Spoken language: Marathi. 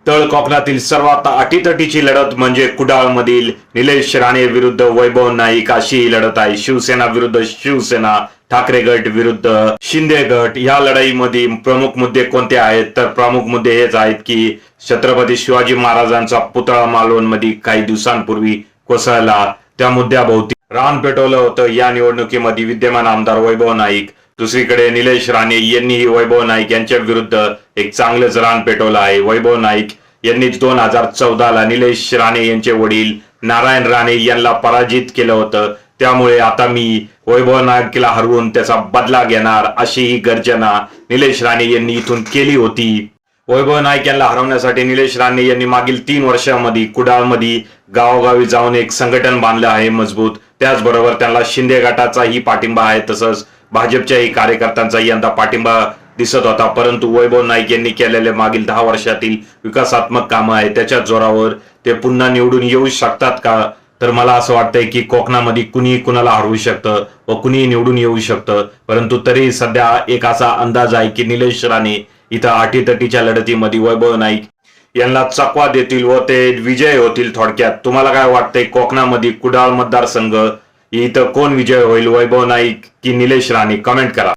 तळ कोकणातील सर्वात अटीतटीची लढत म्हणजे कुडाळमधील निलेश राणे विरुद्ध वैभव नाईक अशी ही लढत आहे. शिवसेना विरुद्ध शिवसेना, ठाकरे गट विरुद्ध शिंदे गट. या लढाईमध्ये प्रमुख मुद्दे कोणते आहेत तर प्रमुख मुद्दे हेच आहेत की छत्रपती शिवाजी महाराजांचा पुतळा मालवणमध्ये काही दिवसांपूर्वी कोसळला, त्या मुद्द्याभोवती रान पेटवलं होतं या निवडणुकीमध्ये विद्यमान आमदार वैभव नाईक. दुसरीकडे निलेश राणे यांनी वैभव नाईक यांच्या विरुद्ध एक चांगलंच रान पेटवलं आहे. वैभव नाईक यांनी 2014ला निलेश राणे यांचे वडील नारायण राणे यांना पराजित केलं होतं. त्यामुळे आता मी वैभव नाईकला हरवून त्याचा बदला घेणार अशी ही गर्जना निलेश राणे यांनी इथून केली होती. वैभव नाईक यांना हरवण्यासाठी निलेश राणे यांनी मागील 3 वर्षांमध्ये कुडाळमध्ये गावोगावी जाऊन एक संघटन बांधलं आहे मजबूत. त्याचबरोबर त्यांना शिंदे गटाचाही पाठिंबा आहे, तसंच भाजपच्याही कार्यकर्त्यांचाही यंदा पाठिंबा दिसत होता. परंतु वैभव नाईक यांनी केलेले मागील 10 वर्षातील विकासात्मक कामं आहे त्याच्या जोरावर ते पुन्हा निवडून येऊ शकतात का, तर मला असं वाटतंय की कोकणामध्ये कुणी कुणाला हरवू शकतं व कुणी निवडून येऊ शकतं. परंतु तरी सध्या एक असा अंदाज आहे की निलेश राणे इथं अटीतटीच्या लढतीमध्ये वैभव नाईक यांना चकवा देतील व ते विजय होतील. थोडक्यात तुम्हाला काय वाटतंय, कोकणामध्ये कुडाळ मतदारसंघ इथं कोण विजय होईल, वैभव नाईक की निलेश राणे? कमेंट करा.